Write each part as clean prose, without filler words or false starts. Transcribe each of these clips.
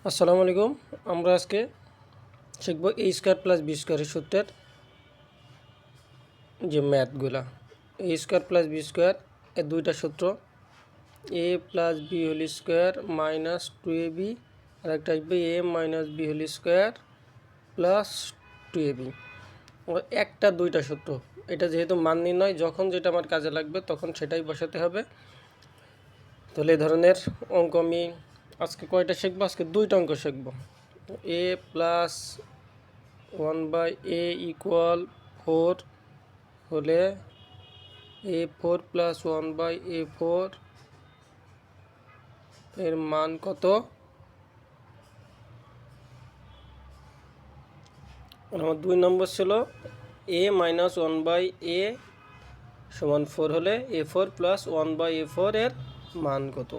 আসসালামু আলাইকুম। আমরা আজকে শিখব এ স্কোয়ার প্লাস বি স্কোয়ারের সূত্রের যে ম্যাথগুলা। A square plus b square এর দুইটা সূত্র, a plus b whole square minus two a b, আর একটা আসবে a minus b whole square plus two a b. একটা দুইটা সূত্র, এটা যেহেতু মান নির্ণয়, যখন যেটা আমার কাজে লাগবে তখন সেটাই বসাতে হবে। তাহলে এই ধরনের অঙ্ক আমি আজকে কয়টা শিখবো? আজকে দুইটা অঙ্ক শিখবো। এ প্লাস 1/a ইকুয়াল 4 হলে a4 প্লাস 1/a4 এর মান কত? আমার 2 নম্বর ছিল a মাইনাস 1/a সমান 4 হলে a4 প্লাস 1/a4 এর মান কত?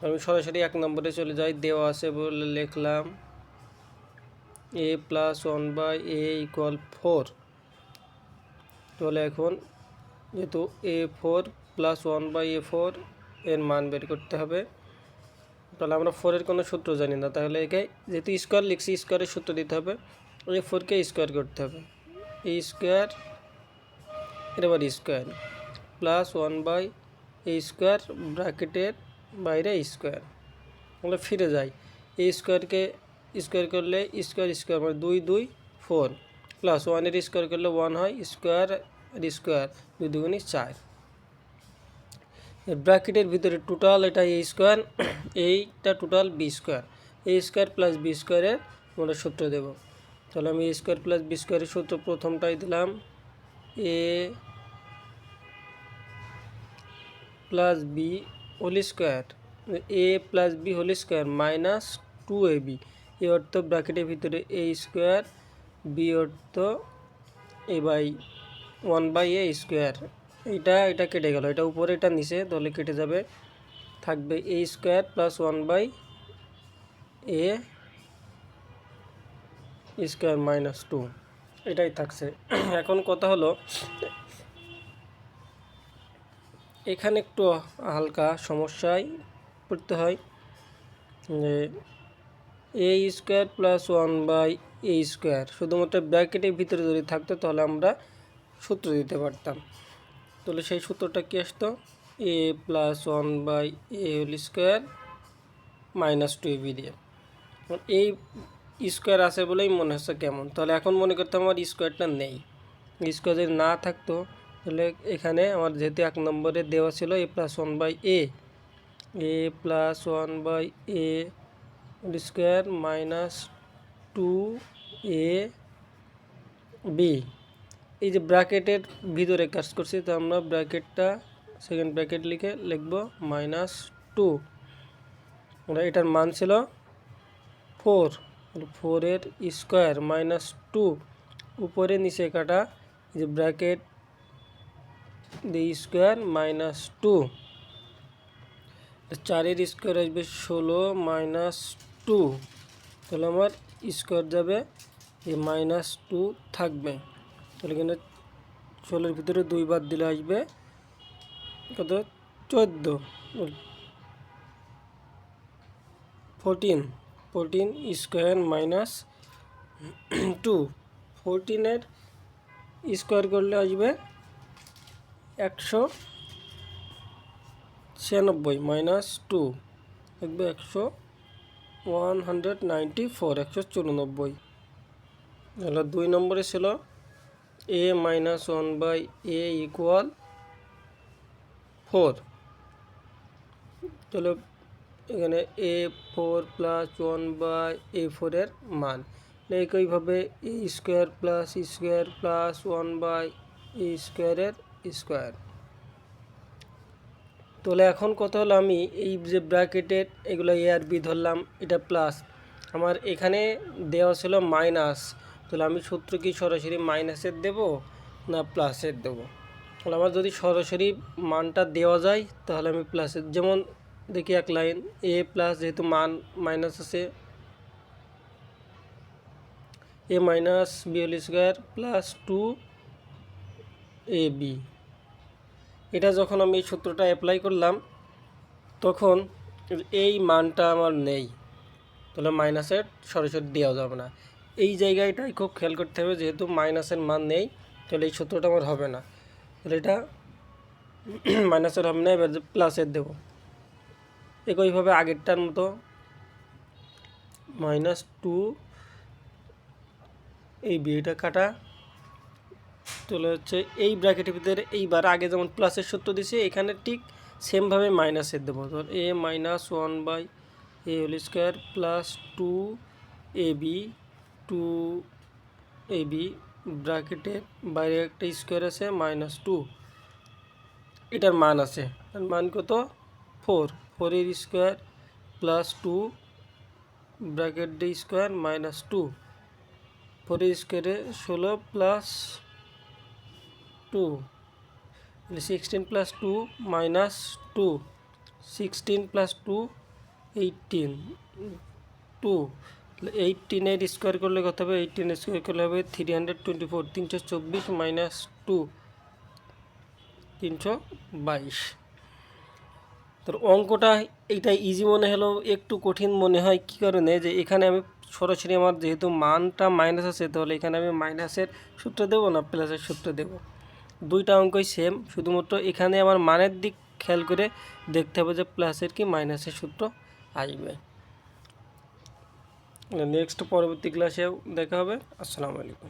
আমি সরাসরি 1 নম্বরে চলে যাই। দেওয়া আছে বলে লিখলাম a প্লাস 1/a ইকুয়াল 4। তাহলে এখন যেহেতু a4 প্লাস 1/a4 এর মান বের করতে হবে, তাহলে আমরা 4-এর কোনো সূত্র জানি না, তাহলে একে যেহেতু স্কোয়ার লিখছি স্কোয়ারের সূত্র দিতে হবে। a4-কে স্কোয়ার করতে হবে, এ স্কোয়ার এর আবার স্কোয়ার প্লাস 1/a স্কোয়ার ব্র্যাকেটের বাইরে স্কোয়ার। আমরা ফিরে যাই, এ স্কোয়ারকে স্কোয়ার করলে স্কোয়ার স্কোয়ার মানে 2 2 4 প্লাস 1-এর স্কোয়ার করলে 1 হয়, স্কোয়ার আর স্কোয়ার 2 2 4। ব্র্যাকেটের ভিতরে টোটাল এটা এ স্কোয়ার, এইটা টোটাল বি স্কোয়ার, এ স্কোয়ার প্লাস বি স্কোয়ারের আমরা সূত্র দেব। তাহলে আমি এ স্কোয়ার প্লাস বি স্কোয়ারের সূত্র প্রথমটাই দিলাম, a plus b whole square, a plus b whole square minus 2ab, এ অর্থ ব্র্যাকেটের ভিতরে এ স্কোয়ার, বি অর্থ a/1/a স্কোয়ার। এটা কেটে গেল, এটা উপরে এটা নিচে, তাহলে কেটে যাবে, থাকবে a square plus 1/a square minus 2, এটাই থাকছে। এখন কথা হলো এখানে একটু হালকা সমস্যায় পড়তে হয় যে এ স্কোয়ার প্লাস 1/a স্কোয়ার শুধুমাত্র ব্র্যাকেটের ভিতরে যদি থাকতো তাহলে আমরা সূত্র দিতে পারতাম। তাহলে সেই সূত্রটা কি আসতো? A plus 1/a whole square minus 2ab দিয়ে। এই স্কোয়ার আছে বলেই মনে হচ্ছে কেমন, তাহলে এখন মনে করতে আমার স্কোয়ারটা নেই। স্কোয়ার যদি না থাকতো তাহলে এখানে আমার যেহেতু 1 নম্বরে দেওয়া ছিল a plus 1/a, a plus 1/a whole square minus 2ab, এই যে ব্র্যাকেটের ভিতরে কাজ করছি, তো আমরা ব্র্যাকেটটা সেকেন্ড ব্র্যাকেট লিখে লিখব -2। আমরা এটার মান ছিল 4, 4-এর স্কোয়ার মাইনাস 2, উপরে নিচে কাটা, এই যে ব্র্যাকেট দিয়ে স্কোয়ার মাইনাস 2, 4-এর স্কোয়ার আসবে 16 মাইনাস 2, তাহলে আমার স্কোয়ার যাবে, এই -2 থাকবে। তাহলে এখানে 16-এর ভিতরে 2 বাদ দিলে আসবে কত? 14, 14 স্কোয়ার মাইনাস 2, 14-এর স্কোয়ার করলে আসবে 196 মাইনাস 2 থাকবে 194, 194। তাহলে 2 নম্বরে ছিল a মাইনাস 1/a ইকুয়াল 4। তাহলে এখানে a4 প্লাস 1/a4 এর মান, একইভাবে a square plus square plus 1/a স্কোয়ারের স্কোয়ার। তাহলে এখন কথা হলো আমি এই যে ব্র্যাকেটের এগুলো এ আর বি ধরলাম, এটা প্লাস, আমার এখানে দেওয়া ছিল মাইনাস, তাহলে আমি সূত্র কি সরাসরি মাইনাসের দেব না প্লাসের দেব? তাহলে আমার যদি সরাসরি মানটা দেওয়া যায় তাহলে আমি প্লাসের, যেমন দেখি এক লাইন, এ প্লাস যেহেতু মান মাইনাস আছে, a minus b whole square plus 2ab, এটা যখন আমি এই সূত্রটা অ্যাপ্লাই করলাম তখন এই মানটা আমার নেই, তাহলে মাইনাসের সরাসরি দেওয়া যাবে না। এই জায়গাটাই খুব খেয়াল করতে হবে, যেহেতু মাইনাসের মান নেই তাহলে এই সূত্রটা আমার হবে না, তাহলে এটা মাইনাসের হবে না, এবার প্লাসের দেবো। একইভাবে আগেরটার মতো -2 এই বিটা কাটা, তাহলে হচ্ছে এই ব্র্যাকেটের ভিতরে এইবার আগে যেমন প্লাসের সূত্র দিছি এখানে ঠিক সেমভাবে মাইনাসের দেবো। ধর a - 1/a whole square plus 2ab 2ab ব্র্যাকেটের বাইরে একটা স্কোয়ার আছে -2, এটার মান আছে, এর মান কত 4 এর square plus 2 bracket D square -2, 4 এর স্কোয়ারে 16 প্লাস 2 16 প্লাস 2 -2, 16 প্লাস 2 18, 2 18 এর স্কোয়ার করলে কত হবে, 18 এর স্কোয়ার করলে হবে 324, 324 -2 322। তোর অঙ্কটা এইটা ইজি মনে হলো, একটু কঠিন মনে হয় কী কারণে, যে এখানে আমি সরাসরি আমার যেহেতু মানটা মাইনাস আছে তাহলে এখানে আমি মাইনাসের সূত্র দেবো না প্লাসের সূত্র দেবো, দুইটা অঙ্কই সেম, শুধুমাত্র এখানে আমার মানের দিক খেয়াল করে দেখতে হবে যে প্লাসের কি মাইনাসের সূত্র আসবে। নেক্সট পরবর্তী ক্লাসেও দেখা হবে। আসসালামু আলাইকুম।